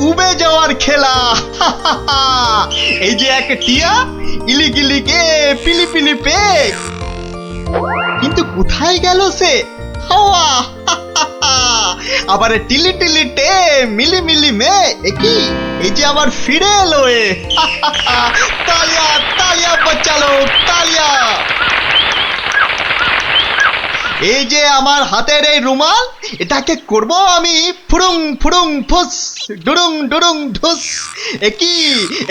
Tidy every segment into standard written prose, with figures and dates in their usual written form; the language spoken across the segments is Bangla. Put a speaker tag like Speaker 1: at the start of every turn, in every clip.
Speaker 1: উবে যাওয়ার খেলা। এই যে এক টিয়া ইলিগিলিকে পিলিপিলি পে, কিন্তু কোথায় গেল সে হাওয়া? আবার টিলি টিলি টে মিলি মিলি মে, একই এই যে আবার ফিরে এলো এ। তালিয়া তালিয়া বাচ্চালো তালিয়া। এই যে আমার হাতের এই রুমাল, এটাকে করব আমি ফুরুং ফুরুং ফুস ডুরুং ডুরুং ঢুস। একই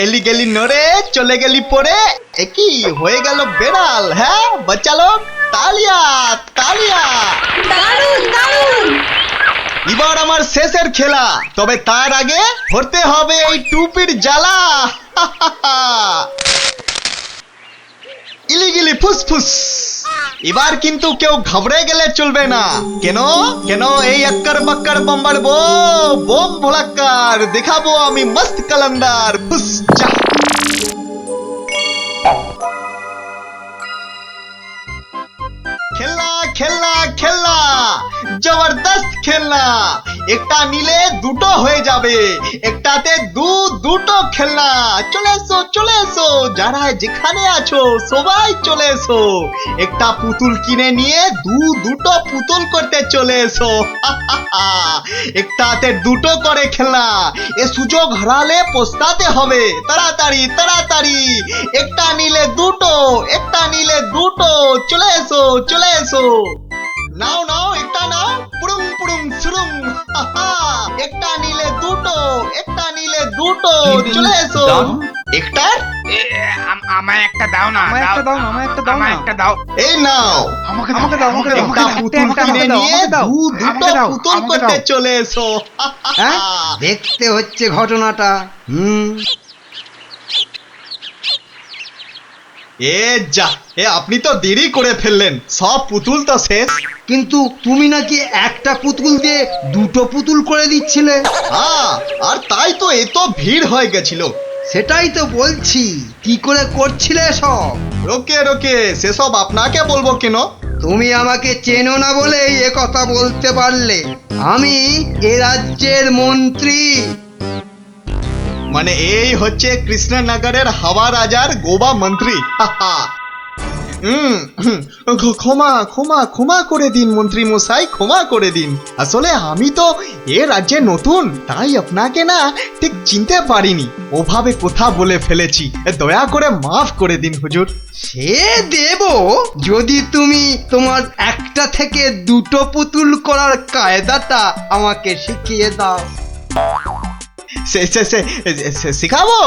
Speaker 1: এলি গেলি নড়ে চলে গেলি পরে, একই হয়ে গেল বেড়াল। হ্যাঁ বাচ্চালো তালিয়া তালিয়া।
Speaker 2: দারুণ দারুণ।
Speaker 1: এবার আমার শেষের খেলা, তবে তার আগে ধরতে হবে এই টুপির জ্বালা। ইলিগিলি ফুসফুস। এবার কিন্তু কেউ ঘাবড়ে গেলে চলবে না। কেন কেন এই আক্কার বাক্কার বম্বার বোম ভোলাক্কার দেখাবো আমি মস্ত কালান্দার। ফুস যা। খেলনা খেলনা খেলনা জবরদস্ত খেলনা। একটা নিলে দুটো হয়ে যাবে, একটাতে দুটো খেলনা। চলে এসো যারা যেখানে আছো সবাই চলে এসো। একটা পুতুল কিনে নিয়ে দুটো পুতুল করতে চলে এসো। একটাতে দুটো করে খেলনা, এ সুযোগ হারালে পস্তাতে হবে। তাড়াতাড়ি তাড়াতাড়ি, একটা নিলে দুটো, একটা নিলে দুটো। চলে এসো চলে এসো। নাও নাও একটা নাও, পুরুং পুরুং সুরুং। একটা নিলে দুটো, একটা নিলে দুটো। চলে এসো। একটা
Speaker 3: আমায় একটা দাও না,
Speaker 4: আমায় একটা দাও না, আমায় একটা দাও না।
Speaker 3: আমায় একটা দাও।
Speaker 1: এই নাও,
Speaker 3: আমাকে
Speaker 4: আমাকে দাও, আমাকে দাও,
Speaker 1: একটা পুতুল কিনে নিয়ে দুটো পুতুল করতে চলে এসো।
Speaker 4: হ্যাঁ দেখতে হচ্ছে ঘটনাটা।
Speaker 1: এ যা, এ আপনি তো দেরি করে ফেললেন, সব পুতুল তো শেষ।
Speaker 4: কিন্তু তুমি নাকি একটা পুতুল দিয়ে দুটো পুতুল করে দিচ্ছিলে।
Speaker 1: হ্যাঁ, আর তাই তো এত ভিড় হয়ে গেছিল।
Speaker 4: সেটাই তো বলছি, কি করে করছিলে সব?
Speaker 1: রোকে রোকে, সেসব আপনাকে বলবো কেন?
Speaker 4: তুমি আমাকে চেনো না বলেই এ কথা বলতে পারলে। আমি এ রাজ্যের মন্ত্রী।
Speaker 1: মানে এই হচ্ছে কৃষ্ণনগরের হাওয়া রাজার গোবা মন্ত্রী। ক্ষমা ক্ষমা ক্ষমা করে দিন মন্ত্রী মশাই, ক্ষমা করে দিন। আসলে আমি তো এ রাজ্যে নতুন, তাই আপনাকে না ঠিক চিনতে পারিনি, ওভাবে কথা বলে ফেলেছি। দয়া করে মাফ করে দিন হুজুর।
Speaker 4: সে দেব, যদি তুমি তোমার একটা থেকে দুটো পুতুল করার কায়দাটা আমাকে শিখিয়ে দাও।
Speaker 1: শেখাবো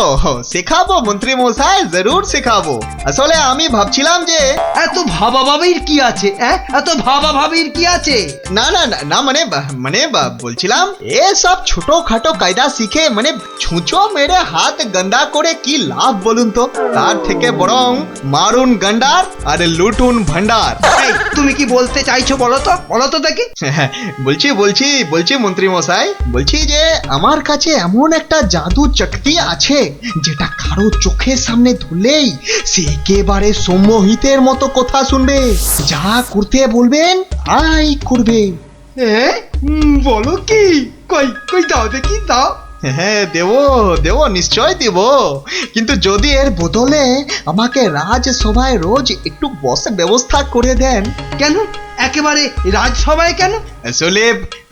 Speaker 1: শেখাবো মন্ত্রী মশাই, জরুর শেখাবো। আসলে আমি ভাবছিলাম যে
Speaker 4: এত ভাবা ভাবির কি আছে? এত ভাবা ভাবির কি আছে?
Speaker 1: না না না না, মানে বলছিলাম এসব ছোটখাটো কায়দা শিখে মানে ছুঁচো মেরে হাত গন্ডা করে কি লাভ বলুন তো? তার থেকে বরং মারুন গন্ডার আর লুটুন ভান্ডার।
Speaker 4: এই, তুমি কি বলতে চাইছো বলো তো দেখি।
Speaker 1: বলছি মন্ত্রী মশাই, বলছি যে আমার কাছে এমন একটা জাদু শক্তি আছে, যেটা কারো চোখের সামনে ধরলেই সে একেবারে সম্মোহিতের মতো কথা শুনবে, যা করতে বলবেন তাই করবে।
Speaker 4: বলো কি? কই কই দাও দেখি, দাও।
Speaker 1: হ্যাঁ দেবো নিশ্চয় দেব, কিন্তু যদি এর বদলে আমাকে রাজসভায় রোজ একটু বসে ব্যবস্থা করে দেন।
Speaker 4: কেন একেবারে রাজসভায় কেন?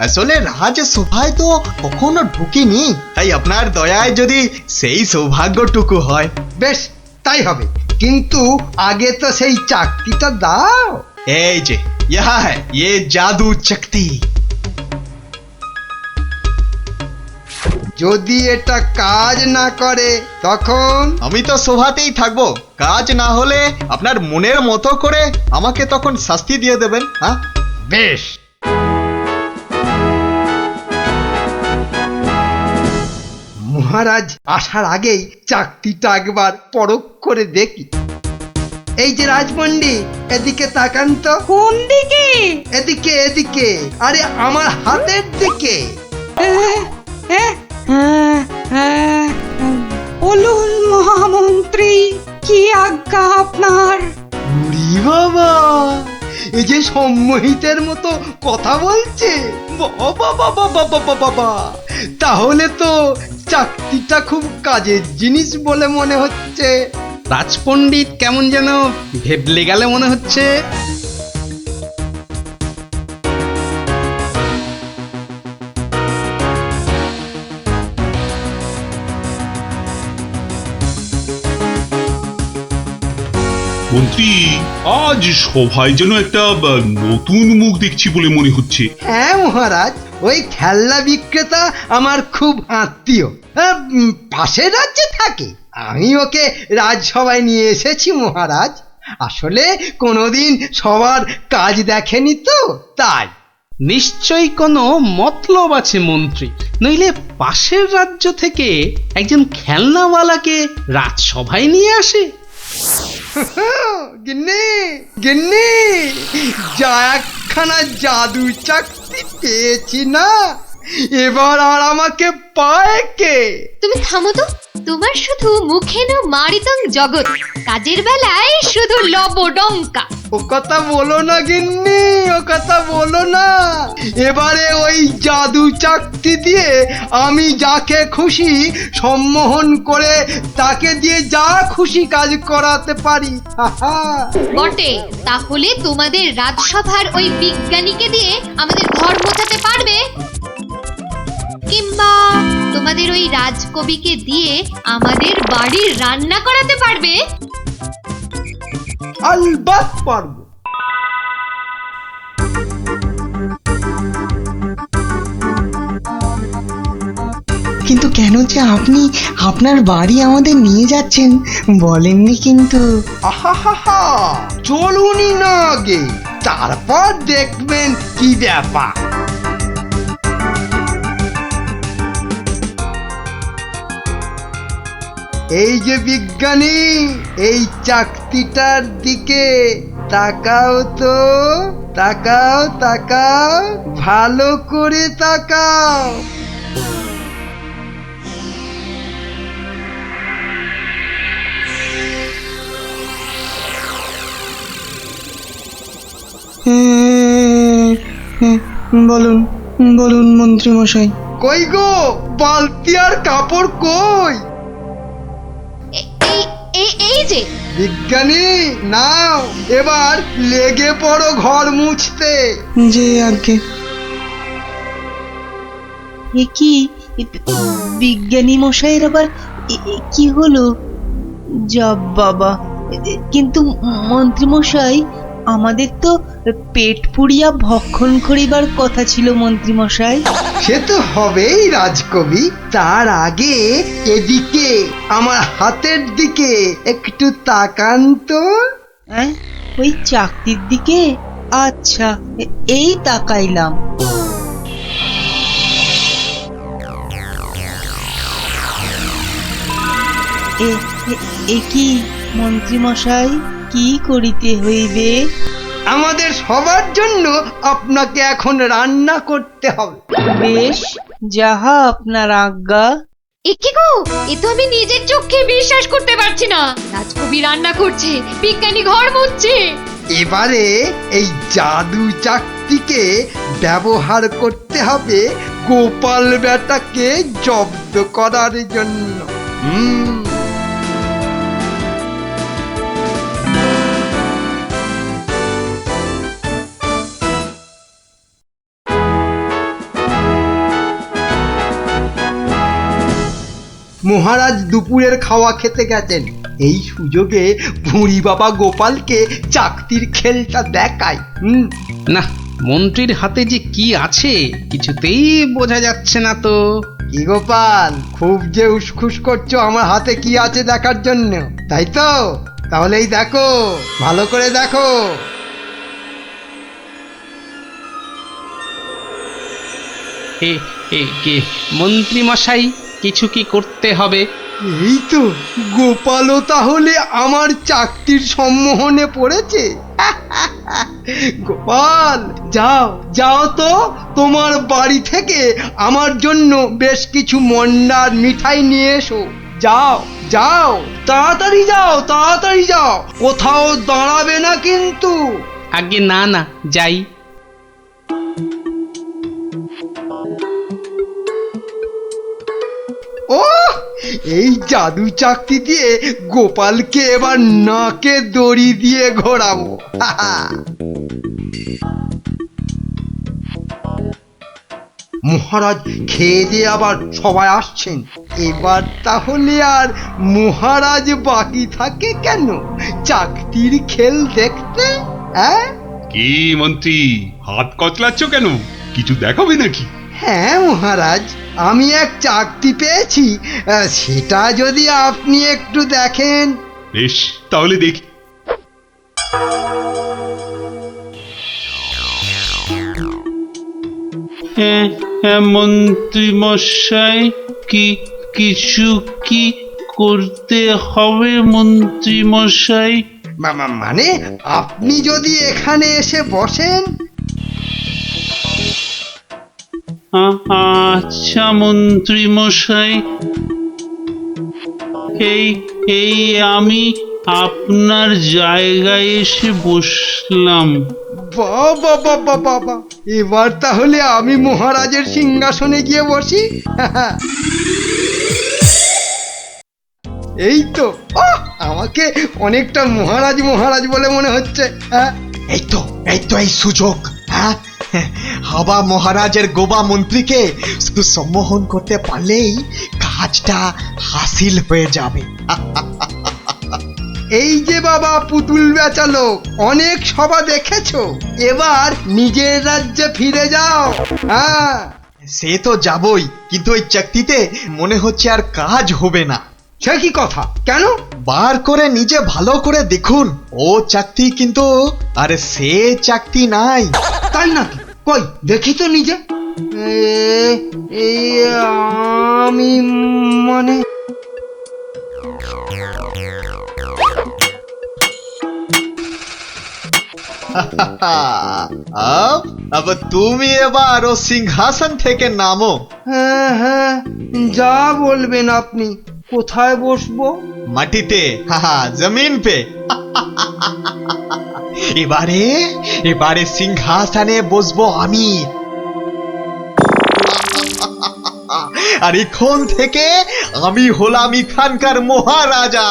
Speaker 1: আসলে রাজসভায় তো কখনো ঢুকিনি, তাই আপনার দয়ায় যদি সেই সৌভাগ্যটুকু হয়।
Speaker 4: বেশ, তাই হবে, কিন্তু আগে তো সেই চাকরিটা দাও।
Speaker 1: এই যে ইহা হ্যায় ये জাদু শক্তি।
Speaker 4: যদি এটা কাজ না করে তখন?
Speaker 1: আমি তো সভাতেই থাকবো, কাজ না হলে আপনার মনের মতো করে আমাকে তখন শাস্তি দিয়ে দেবেন। হ্যাঁ
Speaker 4: বেশ। মহারাজ আসার আগেই চাকরিটা একবার পরখ করে দেখি। এই যে রাজপণ্ডিত, এদিকে তাকান তো।
Speaker 2: কোন দিকে?
Speaker 4: এদিকে এদিকে, আরে আমার হাতের দিকে।
Speaker 2: বলুন মহামন্ত্রী, কি আজ্ঞা আপনার?
Speaker 1: উরি বাবা,
Speaker 4: এই যে সম্মোহিতের মতো কথা বলছে, বাবা বাবা বাবা বাবা, তাহলে তো চাকতিটা খুব কাজের জিনিস বলে মনে হচ্ছে।
Speaker 5: রাজপণ্ডিত কেমন যেন ভেবলে গেলে মনে হচ্ছে।
Speaker 6: মন্ত্রী, আজ সভায় যেন একটা নতুন মুখ দেখছি বলে মনে হচ্ছে।
Speaker 4: হ্যাঁ মহারাজ, ওই খেলনা বিক্রেতা আমার খুব আত্মীয়, পাশের রাজ্যে থাকে। আমি ওকে রাজসভায় নিয়ে এসেছি মহারাজ। আসলে কোনোদিন সবার কাজ দেখেনি তো, তাই।
Speaker 5: নিশ্চয়ই কোনো মতলব আছে মন্ত্রী, নইলে পাশের রাজ্য থেকে একজন খেলনাওয়ালাকে রাজসভায় নিয়ে আসে।
Speaker 4: গিন্নি গিন্নি, যা একখানা জাদু চাকতি পেয়েছি না, এবার আর আমাকে পায় কে?
Speaker 2: তুমি থামো তো, তোমার শুধু মুখে না মারিতং জগৎ, কাজের বেলায় শুধু লবডঙ্কা।
Speaker 4: ও কথা বলো না গিন্নি, ও কথা বলো না। এবারে ওই জাদু চাকতি দিয়ে আমি যাকে খুশি সম্মোহন করে তাকে দিয়ে যা খুশি কাজ করাতে পারি।
Speaker 2: বটে, তাহলে তোমাদের রাজসভার ওই বিজ্ঞানীকে দিয়ে আমাদের ঘর মোছাতে পারবে? কিংবা তোমাদের ওই রাজকবিকে দিয়ে আমাদের বাড়ির রান্না করাতে পারবে?
Speaker 4: আলবাত পারবো।
Speaker 7: কিন্তু কেন যে আপনি আপনার বাড়ি আমাদের নিয়ে যাচ্ছেন বলেননি কিন্তু।
Speaker 4: আহা, চলুনি না আগে, তারপর দেখবেন কি ব্যাপার। এই যে বিজ্ঞানী, এই চাকতিটার দিকে তাকাও তো, তাকাও তাকাও, ভালো করে তাকাও।
Speaker 7: বলুন বলুন মন্ত্রী মশাই।
Speaker 4: কই গো, বালতি আর কাপড় কই?
Speaker 2: এই যে
Speaker 4: বিজ্ঞানী, নাও এবার লেগে পড়ো ঘর মুছতে।
Speaker 7: যে আগে এ কি বিজ্ঞানী মশাইয়ের আবার কি হলো? যা বাবা, কিন্তু মন্ত্রী মশাই, আমাদের তো পেট পুড়িয়া ভক্ষণ করিবার কথা ছিল মন্ত্রী মশাই।
Speaker 4: সে তো হবেই রাজকবি, তার আগে এদিকে আমার হাতের দিকে একটু তাকান তো।
Speaker 7: হ্যাঁ, ওই চাকতির দিকে? আচ্ছা, এই তাকাইলাম। এ কি মন্ত্রী মশাই, কি করিতে হইবে?
Speaker 4: আমাদের সবার জন্য আপনাকে এখন রান্না করতে হবে।
Speaker 7: বেশ, যাহা আপনার আজ্ঞা।
Speaker 2: এ কি গো, এ তো আমি নিজের চোখে বিশ্বাস করতে পারছি না। রাজকবি রান্না করছে, বিজ্ঞানী ঘর মুছছে।
Speaker 4: এবারে এই জাদু চাকতিকে ব্যবহার করতে হবে গোপাল বেটাকে জব্দ করার জন্য। মহারাজ দুপুরের খাওয়া খেতে গেছেন, এই সুযোগে ভুঁড়ি বাবা গোপালকে চাকতির খেলটা দেখায়।
Speaker 5: না, মন্ত্রীর হাতে যে কি আছে কিছুতেই বোঝা যাচ্ছে না তো।
Speaker 4: কি গোপাল, খুব যে উসখুস করছো আমার হাতে কি আছে দেখার জন্য, তাই তো? তাহলেই দেখো, ভালো করে দেখো।
Speaker 5: কে মন্ত্রী মশাই, কিছু কি করতে হবে?
Speaker 4: এই তো, গোপালও তাহলে আমার চাকতির সম্মোহনে পড়েছে। গোপাল, যাও যাও তো, তোমার বাড়ি থেকে আমার জন্য বেশ কিছু মন্ডার মিঠাই নিয়ে এসো। যাও যাও, তাড়াতাড়ি যাও, তাড়াতাড়ি যাও, কোথাও দাঁড়াবে না কিন্তু।
Speaker 5: আগে না না, যাই।
Speaker 4: ও এই জাদু চাকতি দিয়ে গোপালকে এবার নাকে দড়ি দিয়ে ঘোরাবো। মহারাজ খেয়ে দিয়ে আবার সবাই আসছেন, এবার তাহলে আর মহারাজ বাকি থাকে কেন চাকতির খেল দেখতে? হ্যাঁ
Speaker 6: কি মন্ত্রী, হাত কচলাচ্ছ কেন? কিছু দেখাবে নাকি?
Speaker 4: হ্যাঁ মহারাজ, আমি এক চাকতি পেয়েছি, সেটা যদি আপনি একটু দেখেন।
Speaker 6: বেশ, তাহলে দেখি।
Speaker 5: মন্ত্রী মশাই, কিছু কি করতে হবে মন্ত্রী মশাই?
Speaker 4: মানে আপনি যদি এখানে এসে বসেন।
Speaker 5: আচ্ছা মন্ত্রী মশাই, এই আমি আপনার জায়গায় এসে বসলাম।
Speaker 4: বাবা বাবা বাবা, এবার তাহলে আমি মহারাজের সিংহাসনে গিয়ে বসি। এই তো, আমাকে অনেকটা মহারাজ মহারাজ বলে মনে হচ্ছে।
Speaker 1: এই তো এই সুযোগ। হ্যাঁ, হাবা মহারাজের গোবা মন্ত্রীকে শুধু সম্মোহন করতে পারলেই কাজটা হাসিল হয়ে যাবে।
Speaker 4: এই যে বাবা পুতুল বেচালো, অনেক সভা দেখেছো, এবার নিজের রাজ্যে ফিরে যাও। হ্যাঁ
Speaker 1: সে তো যাবই, কিন্তু ওই চাকতিতে মনে হচ্ছে আর কাজ হবে না।
Speaker 4: সে কি কথা, কেন?
Speaker 1: বার করে নিজে ভালো করে দেখুন, ও চাকতি কিন্তু আরে সে চাকতি নাই।
Speaker 4: তাই নাকি? কই দেখি তো নিজে। এই আমি মানে
Speaker 1: अब তুমি এবার ও সিংহাসন থেকে নামো।
Speaker 4: হ্যাঁ হ্যাঁ, যা বলবেন আপনি। কোথায় বসবো?
Speaker 1: মাটিতে, জমিন পে। এবারে সিংহাসনে বসবো আমি। আর এখন থেকে আমি হলাম এখানকার মহারাজা।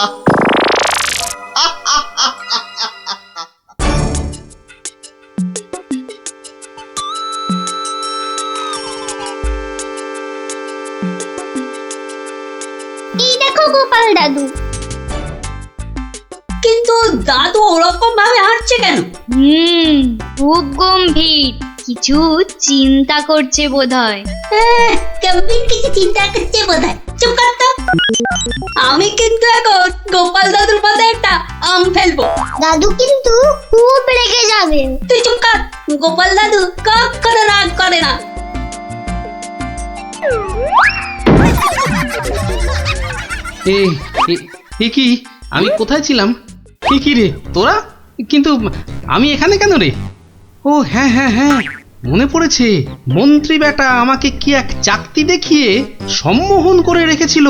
Speaker 8: এই দেখো গোপাল দাদু। কিন্তু দাদু ওরকম ভাবে হাঁটছে কেন?
Speaker 2: খুব গম্ভীর, কিছু চিন্তা করছে বোধহয়।
Speaker 8: গম্ভীর কিছু চিন্তা করছে বোধহয়। চুপ কর তো। আমি কিন্তু এখন গোপাল দাদুর মাথায় একটা আম ফেলবো।
Speaker 9: দাদু কিন্তু খুব রেগে যাবে।
Speaker 8: তুই চুপ কর। গোপাল দাদু কখনো রাগ করে না।
Speaker 5: এ কি, আমি কোথায় ছিলাম? কি রে তোরা? কিন্তু আমি এখানে কেন রে? ও হ্যাঁ হ্যাঁ হ্যাঁ, মনে পড়েছে, মন্ত্রী বেটা আমাকে কি এক চাকতি দেখিয়ে সম্মোহন করে রেখেছিল।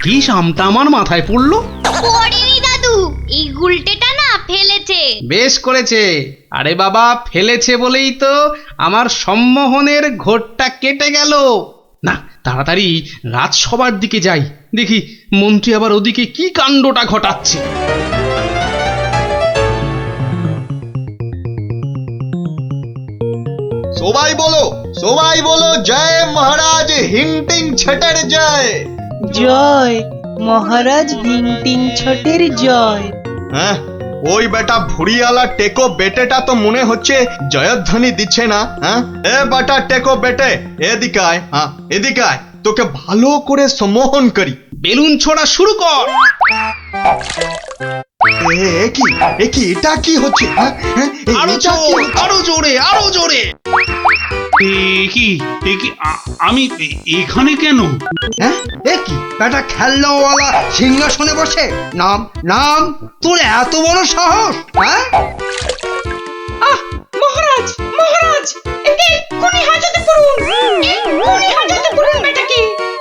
Speaker 5: কি সামটা আমার মাথায় পড়লো।
Speaker 2: পড়েনি দাদু, এই গুলটেটা না ফেলেছে।
Speaker 5: বেশ করেছে। আরে বাবা, ফেলেছে বলেই তো আমার সম্মোহনের ঘোরটা কেটে গেল। না, তাড়াতাড়ি রাজসভার দিকে যাই, দেখি মন্ত্রী আবার ওদিকে কি কাণ্ডটা ঘটাচ্ছে।
Speaker 1: সবাই বলো জয় মহারাজ হিংটিং ছটের জয়।
Speaker 7: জয় মহারাজ ভিংটিং ছটের জয়।
Speaker 1: হ্যাঁ, ওই বেটা ভুড়িয়ালা টেকো বেটেটা তো মনে হচ্ছে জয়ধ্বনি দিচ্ছে না। হ্যাঁ, এ বেটা টেকো বেটে, এদিকে আয়। হ্যাঁ, এদিকে আয়, তোকে ভালো করে সম্মোহন করি।
Speaker 5: বেলুন ছোড়া শুরু কর।
Speaker 1: এটা কি হচ্ছে?
Speaker 5: আরো জোরে, আরো জোরে।
Speaker 6: আমি এখানে কেন?
Speaker 4: হ্যাঁ, এ কি বেটা খেলনাওয়ালা সিংহাসনে বসে? নাম নাম, তোর এত বড় সাহস? হ্যাঁ,
Speaker 8: মহারাজ মহারাজ, একে এক্ষুনি হাজতে পড়ুন। এক্ষুনি হাজতে পড়ুন বেটাকে।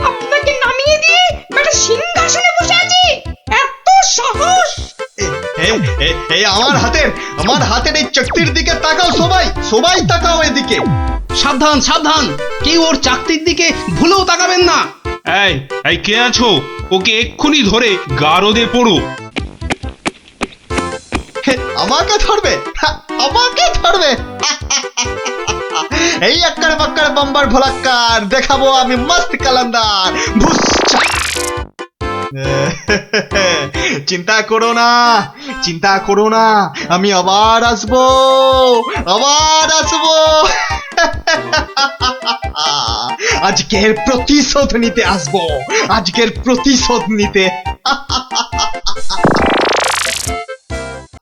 Speaker 8: আপনাকে নামিয়ে দিয়ে বেটা সিংহাসনে বসে আছে। এত সাহস!
Speaker 1: আমার হাতের এই চাকতির দিকে তাকাও সবাই, সবাই তাকাও এদিকে।
Speaker 5: সাবধান সাবধান, কেউ ওর চাকতির দিকে ভুলেও তাকাবেন না।
Speaker 6: এই এই কে আছো? ওকে এক্ষুনি ধরে গারদে পড়ো।
Speaker 1: আমাকে ধরবে? আমাকে ধরবে? এই আক্কার বাক্কার বাম্বার ভোলাক্কার, দেখাবো আমি মস্ত কালান্দার। ভুসছা। চিন্তা করো না, চিন্তা করো না, আমি আবার আসবো, আবার আসবো। আজকের প্রতিশোধ নিতে আসবো, আজকের প্রতিশোধ নিতে।